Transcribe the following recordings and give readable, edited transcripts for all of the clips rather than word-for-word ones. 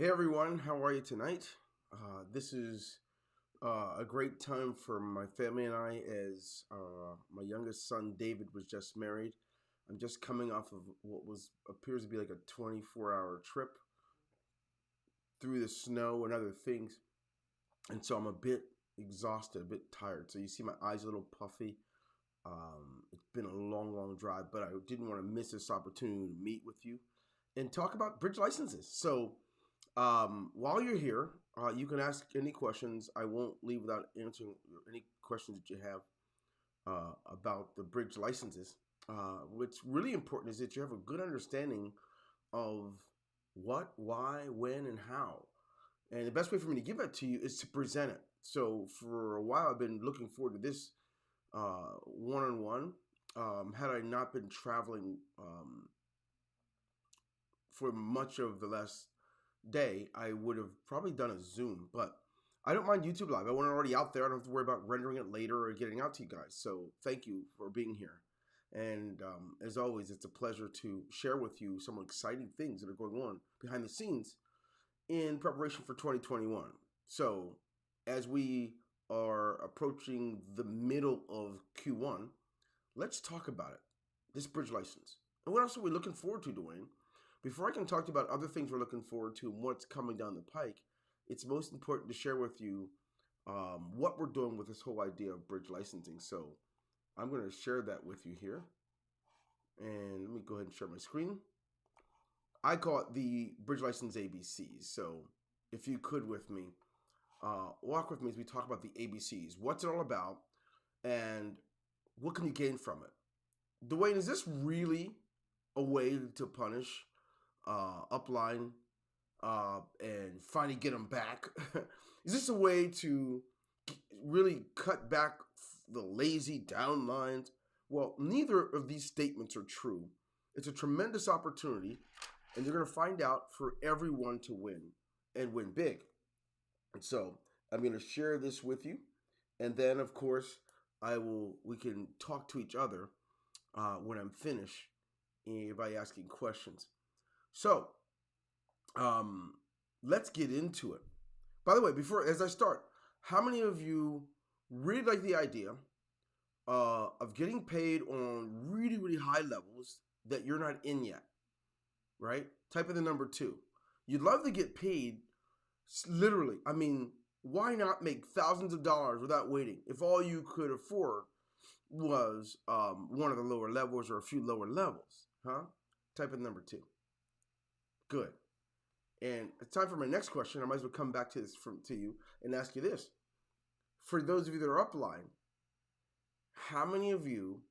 Hey everyone, how are you tonight? This is a great time for my family and I as my youngest son David was just married. I'm just coming off of what was appears to be like a 24-hour trip through the snow and other things. And so I'm a bit exhausted, a bit tired. So you see my eyes a little puffy. It's been a long, long drive, but I didn't want to miss this opportunity to meet with you and talk about bridge licenses. So while you're here, you can ask any questions. I won't leave without answering any questions that you have about the bridge licenses. What's really important is that you have a good understanding of what, why, when, and how. And the best way for me to give that to you is to present it. So for a while, I've been looking forward to this one-on-one. Had I not been traveling for much of the last day, I would have probably done a Zoom, but I don't mind YouTube Live. I want it already out there. I don't have to worry about rendering it later or getting out to you guys. So thank you for being here. And as always, it's a pleasure to share with you some exciting things that are going on behind the scenes in preparation for 2021. So as we are approaching the middle of Q1, let's talk about it. This bridge license. And what else are we looking forward to, Dwayne? Before I can talk about other things we're looking forward to and what's coming down the pike, it's most important to share with you what we're doing with this whole idea of bridge licensing. So I'm going to share that with you here. And let me go ahead and share my screen. I call it the bridge license ABCs. So if you could with me, walk with me as we talk about the ABCs. What's it all about? And what can you gain from it? Dwayne, is this really a way to punish upline and finally get them back? Is this a way to really cut back the lazy downlines? Well, neither of these statements are true. It's a tremendous opportunity, and you're going to find out for everyone to win and win big. And so I'm going to share this with you, and then of course we can talk to each other when I'm finished by asking questions. So let's get into it. By the way, as I start, how many of you really like the idea of getting paid on really, really high levels that you're not in yet? Right? Type in the number 2. You'd love to get paid literally. I mean, why not make thousands of dollars without waiting if all you could afford was one of the lower levels or a few lower levels? Huh? Type in number 2. Good. And it's time for my next question. I might as well come back to this to you and ask you this. For those of you that are upline, how many of you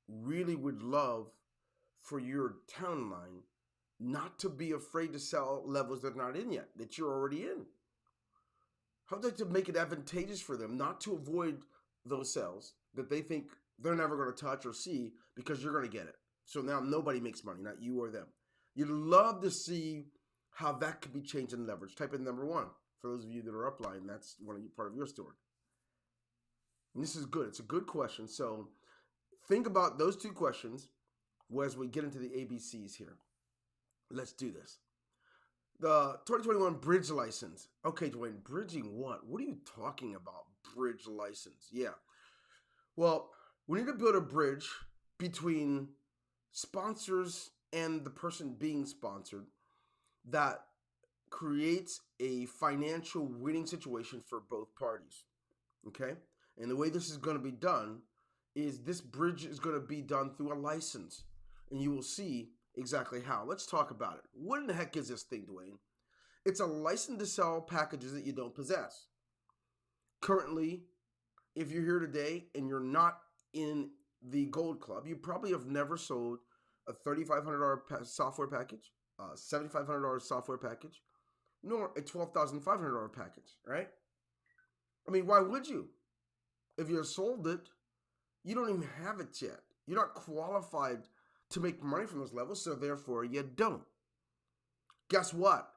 really would love for your downline not to be afraid to sell levels they're not in yet, that you're already in? How'd like to make it advantageous for them not to avoid those sales that they think they're never going to touch or see because you're going to get it? So now nobody makes money, not you or them. You'd love to see how that could be changed in leverage. Type in number 1. For those of you that are upline, that's part of your story. And this is good. It's a good question. So think about those 2 questions as we get into the ABCs here. Let's do this. The 2021 bridge license. Okay, Dwayne, bridging what? What are you talking about? Bridge license. Yeah. Well, we need to build a bridge between sponsors and the person being sponsored that creates a financial winning situation for both parties. Okay? And the way this is going to be done is this bridge is going to be done through a license. And you will see exactly how. Let's talk about it. What in the heck is this thing, Dwayne? It's a license to sell packages that you don't possess. Currently, if you're here today and you're not in the Gold Club, you probably have never sold a $3,500 software package, a $7,500 software package, nor a $12,500 package, right? I mean, why would you? If you sold it, you don't even have it yet. You're not qualified to make money from those levels, so therefore you don't. Guess what?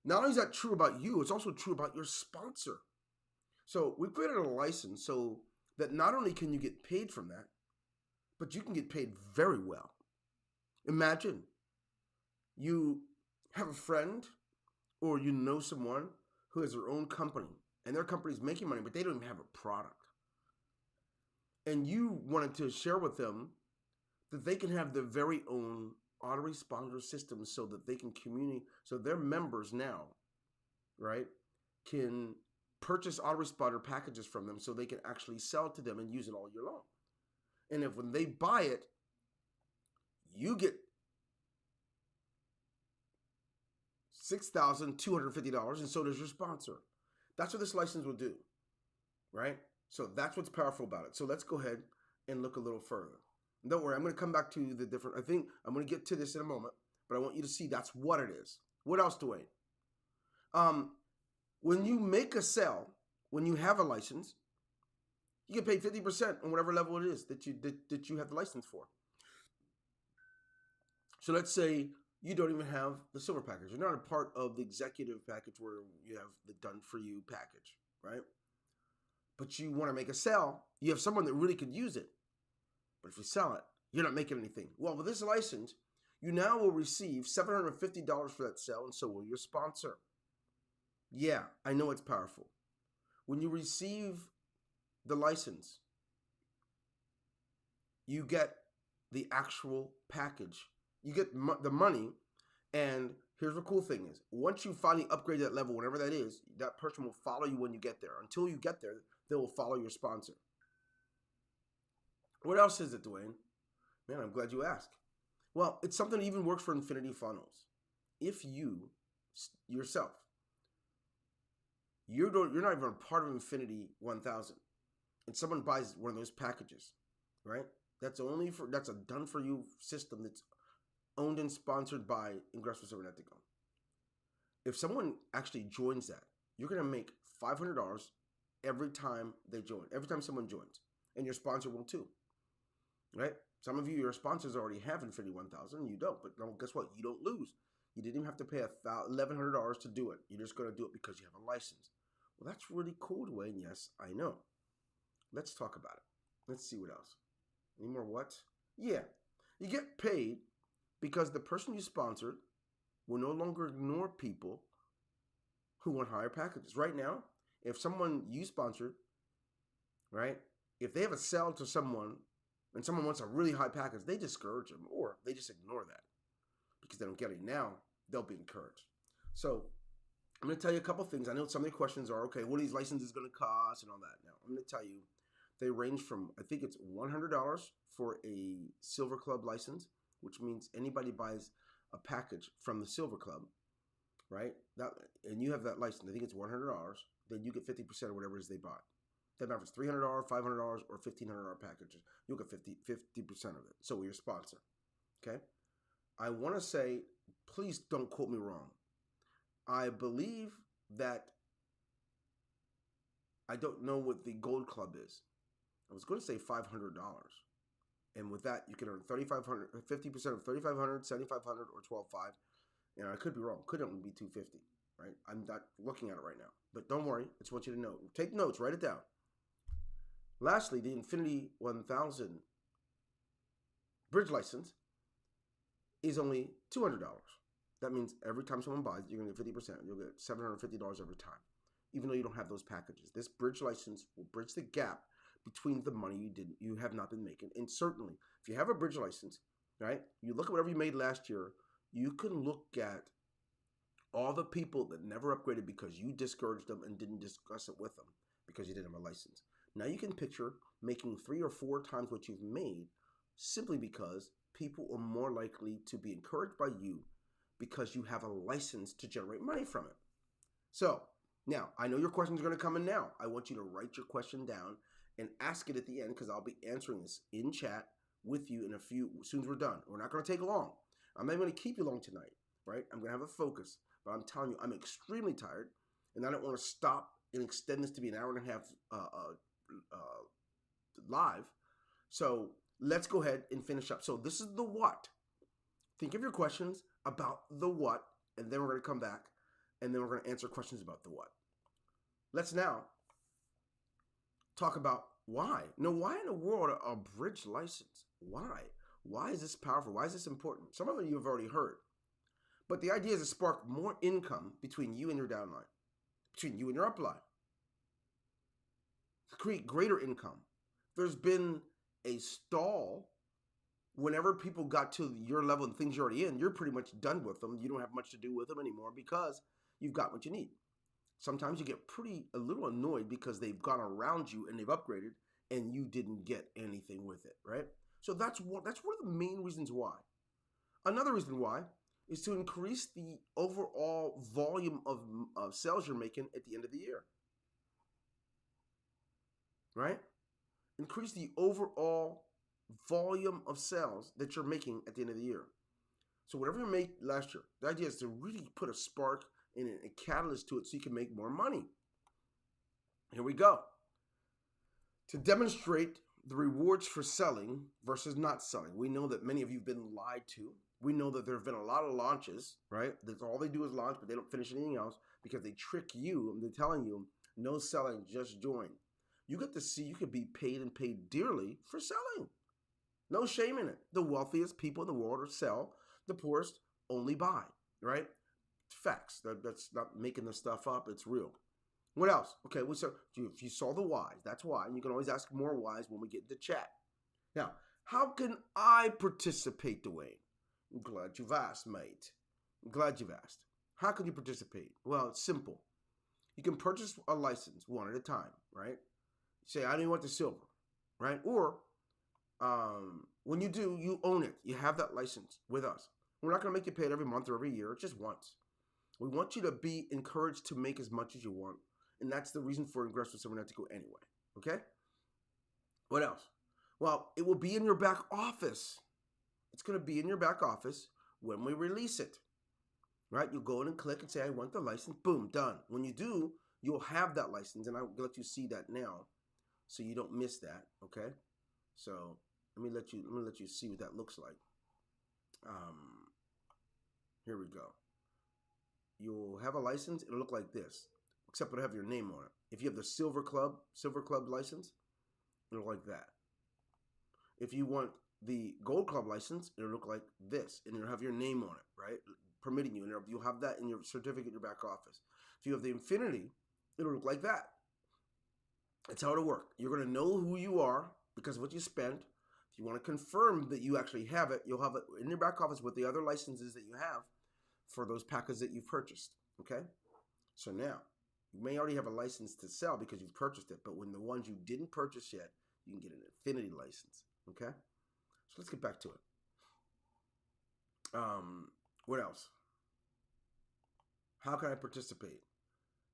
Not only is that true about you, it's also true about your sponsor. So we created a license so that not only can you get paid from that, but you can get paid very well. Imagine you have a friend or you know someone who has their own company and their company's making money, but they don't even have a product. And you wanted to share with them that they can have their very own autoresponder system so that they can communicate, so their members now, right, can purchase autoresponder packages from them so they can actually sell to them and use it all year long. And if when they buy it, you get $6,250, and so does your sponsor. That's what this license will do, right? So that's what's powerful about it. So let's go ahead and look a little further. Don't worry, I'm going to come back to the different, I think I'm going to get to this in a moment, but I want you to see that's what it is. What else, Dwayne? When you make a sale, when you have a license, you get paid 50% on whatever level it is that you have the license for. So let's say you don't even have the silver package. You're not a part of the executive package where you have the done for you package, right? But you want to make a sale. You have someone that really could use it. But if you sell it, you're not making anything. Well, with this license, you now will receive $750 for that sale, and so will your sponsor. Yeah, I know it's powerful. When you receive the license, you get the actual package. You get the money, and here's the cool thing is, once you finally upgrade that level, whatever that is, that person will follow you when you get there. Until you get there, they will follow your sponsor. What else is it, Dwayne? Man, I'm glad you asked. Well, it's something that even works for Infinity Funnels. If you, yourself, you're not even a part of Infinity 1000, and someone buys one of those packages, right? That's a done for you system that's owned and sponsored by Ingresso Cybernetico. If someone actually joins that, you're going to make $500 every time they join, every time someone joins, and your sponsor will too, right? Some of you, your sponsors already have Infinity 1000, and you don't, but guess what? You don't lose. You didn't even have to pay $1,100 to do it. You're just going to do it because you have a license. Well, that's really cool, Dwayne. Yes, I know. Let's talk about it. Let's see what else. Any more what? Yeah. You get paid because the person you sponsored will no longer ignore people who want higher packages. Right now, if someone you sponsored, right, if they have a sell to someone and someone wants a really high package, they discourage them or they just ignore that because they don't get it. Now, they'll be encouraged. So I'm going to tell you a couple things. I know some of the questions are, okay, what are these licenses going to cost and all that. Now, I'm going to tell you, they range from, I think it's $100 for a Silver Club license, which means anybody buys a package from the Silver Club, right? And you have that license. I think it's $100. Then you get 50% of whatever it is they bought. That matters, $300, $500, or $1,500 packages. You'll get 50% of it. So we're your sponsor, okay? I want to say, please don't quote me wrong. I believe that, I don't know what the Gold Club is. I was going to say $500. And with that, you can earn 3,500, 50% of 3,500, 7,500, or 12,500. And I could be wrong. Could only be 250, right? I'm not looking at it right now. But don't worry. I just want you to know. Take notes. Write it down. Lastly, the Infinity 1000 bridge license is only $200. That means every time someone buys, you're going to get 50%. You'll get $750 every time, even though you don't have those packages. This bridge license will bridge the gap between the money you have not been making. And certainly, if you have a bridge license, right, you look at whatever you made last year, you can look at all the people that never upgraded because you discouraged them and didn't discuss it with them because you didn't have a license. Now you can picture making 3 or 4 times what you've made simply because people are more likely to be encouraged by you because you have a license to generate money from it. So now I know your questions are going to come in now. I want you to write your question down and ask it at the end because I'll be answering this in chat with you as soon as we're done. We're not going to take long. I'm not going to keep you long tonight, right? I'm going to have a focus, but I'm telling you, I'm extremely tired, and I don't want to stop and extend this to be an hour and a half live. So let's go ahead and finish up. So this is the what. Think of your questions about the what, and then we're going to come back, and then we're going to answer questions about the what. Let's now talk about why. Now, why in the world a bridge license? Why? Why is this powerful? Why is this important? Some of you have already heard. But the idea is to spark more income between you and your downline, between you and your upline, to create greater income. There's been a stall. Whenever people got to your level and things you're already in, you're pretty much done with them. You don't have much to do with them anymore because you've got what you need. Sometimes you get a little annoyed because they've gone around you and they've upgraded and you didn't get anything with it, right? So that's one of the main reasons why. Another reason why is to increase the overall volume of sales you're making at the end of the year, right? Increase the overall volume of sales that you're making at the end of the year. So whatever you made last year, the idea is to really put a spark and a catalyst to it so you can make more money. Here we go. To demonstrate the rewards for selling versus not selling. We know that many of you have been lied to. We know that there have been a lot of launches, right? That's all they do is launch, but they don't finish anything else because they trick you and they're telling you no selling, just join. You get to see you could be paid and paid dearly for selling. No shame in it. The wealthiest people in the world are sell. The poorest only buy, right? Facts. That's not making this stuff up. It's real. What else? Okay, so if you saw the whys, that's why. And you can always ask more whys when we get into chat. Now, how can I participate, Dwayne? I'm glad you've asked, mate. I'm glad you've asked. How can you participate? Well, it's simple. You can purchase a license one at a time, right? Say, I don't want the silver, right? Or when you do, you own it. You have that license with us. We're not going to make you pay it every month or every year, just once. We want you to be encouraged to make as much as you want. And that's the reason for Ingress with Cybernetico anyway. Okay? What else? Well, it will be in your back office. It's going to be in your back office when we release it. Right? You'll go in and click and say, I want the license. Boom, done. When you do, you'll have that license. And I'll let you see that now so you don't miss that. Okay? So let me let you see what that looks like. Here we go. You'll have a license. It'll look like this, except it'll have your name on it. If you have the Silver Club license, it'll look like that. If you want the Gold Club license, it'll look like this, and it'll have your name on it, right? Permitting you, and you'll have that in your certificate in your back office. If you have the Infinity, it'll look like that. That's how it'll work. You're going to know who you are because of what you spent. If you want to confirm that you actually have it, you'll have it in your back office with the other licenses that you have for those packages that you've purchased, okay? So now, you may already have a license to sell because you've purchased it, but when the ones you didn't purchase yet, you can get an Infinity license, okay? So let's get back to it. What else? How can I participate?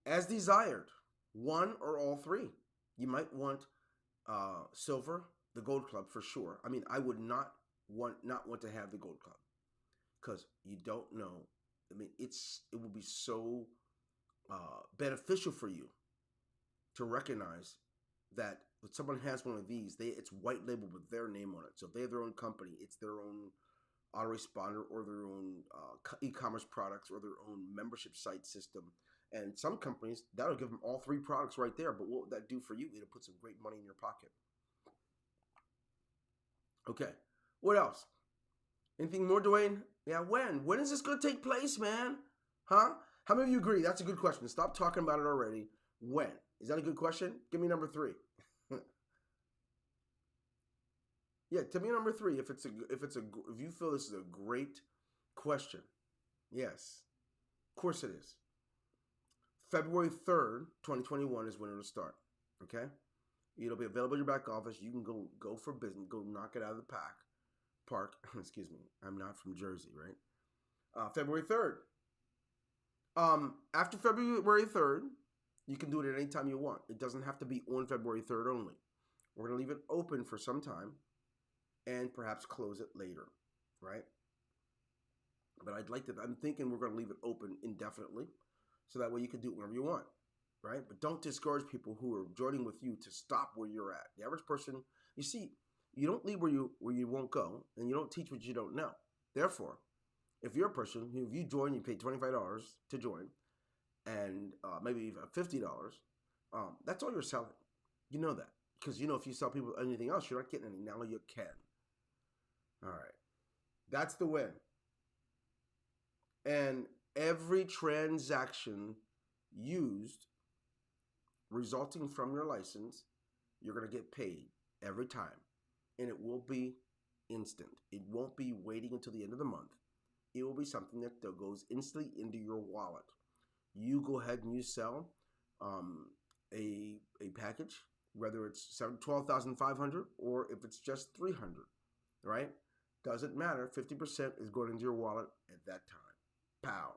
As desired, one or all three. You might want Silver, the Gold Club for sure. I mean, I would not want to have the Gold Club because you don't know. I mean, it will be so beneficial for you to recognize that when someone has one of these, it's white labeled with their name on it. So if they have their own company, it's their own autoresponder or their own e-commerce products or their own membership site system. And some companies, that'll give them all three products right there. But what will that do for you? It'll put some great money in your pocket. Okay. What else? Anything more, Dwayne? Yeah, when? When is this going to take place, man? Huh? How many of you agree? That's a good question. Stop talking about it already. When? Is that a good question? Give me number 3. Yeah, tell me number 3 if you feel this is a great question. Yes. Of course it is. February 3rd, 2021 is when it'll start. Okay? It'll be available in your back office. You can go for business, go knock it out of the park. Excuse me. I'm not from Jersey, right? February 3rd. After February 3rd, you can do it at any time you want. It doesn't have to be on February 3rd only. We're going to leave it open for some time and perhaps close it later, right? But I'm thinking we're going to leave it open indefinitely so that way you can do it whenever you want, right? But don't discourage people who are joining with you to stop where you're at. The average person, you see, you don't leave where you won't go, and you don't teach what you don't know. Therefore, if you're a person who, if you join, you pay $25 to join, and maybe even $50, that's all you're selling. You know that. Because you know if you sell people anything else, you're not getting any. Now you can. All right. That's the win. And every transaction used resulting from your license, you're going to get paid every time. And it will be instant. It won't be waiting until the end of the month. It will be something that goes instantly into your wallet. You go ahead and you sell um, a package, whether it's 12,500 or if it's just 300, right? Doesn't matter. 50% is going into your wallet at that time. Pow,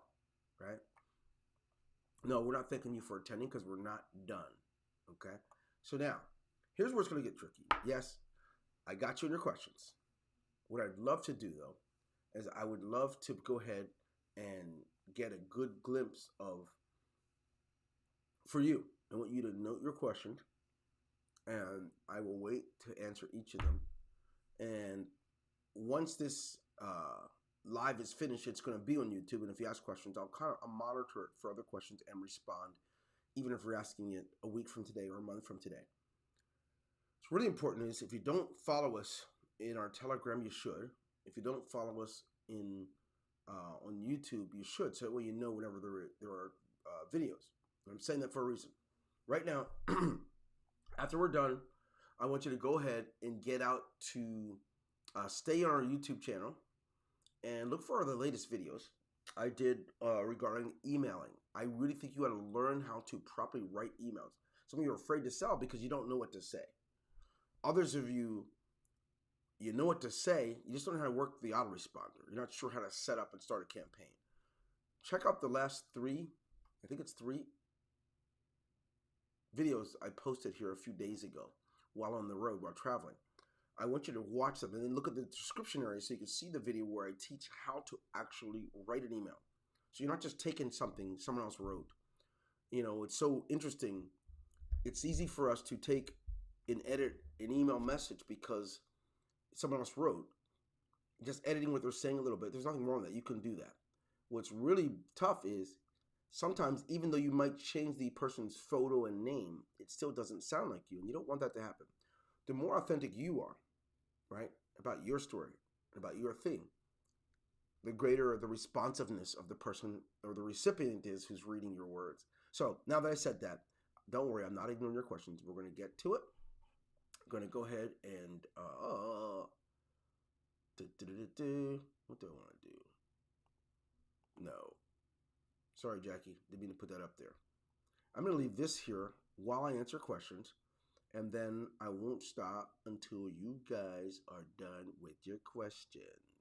right? No, we're not thanking you for attending because we're not done. Okay. So now, here's where it's going to get tricky. Yes, I got you in your questions. What I'd love to do though is I would love to go ahead and get a good glimpse of for you. I want you to note your questions, and I will wait to answer each of them. And once this live is finished, it's going to be on YouTube. And if you ask questions, I'll monitor it for other questions and respond, even if we're asking it a week from today or a month from today. What's really important is if you don't follow us in our Telegram, you should. If you don't follow us in on YouTube, you should. So that way you know whenever there are videos. I'm saying that for a reason. Right now, after we're done, I want you to go ahead and get out to stay on our YouTube channel and look for the latest videos I did regarding emailing. I really think you got to learn how to properly write emails. Some of you are afraid to sell because you don't know what to say. Others of you, you know what to say, you just don't know how to work the autoresponder. You're not sure how to set up and start a campaign. Check out the last three, I think it's 3 videos I posted here a few days ago while on the road, while traveling. I want you to watch them and then look at the description area so you can see the video where I teach how to actually write an email. So you're not just taking something someone else wrote. You know, it's so interesting. It's easy for us to take and edit an email message because someone else wrote. Just editing what they're saying a little bit. There's nothing wrong with that. You can do that. What's really tough is sometimes even though you might change the person's photo and name, it still doesn't sound like you. And you don't want that to happen. The more authentic you are, right, about your story, about your thing, the greater the responsiveness of the person or the recipient is who's reading your words. So now that I said that, don't worry, I'm not ignoring your questions. We're going to get to it. I'm going to go ahead and what do I want to do? No. Sorry, Jackie. Didn't mean to put that up there. I'm going to leave this here while I answer questions, and then I won't stop until you guys are done with your questions.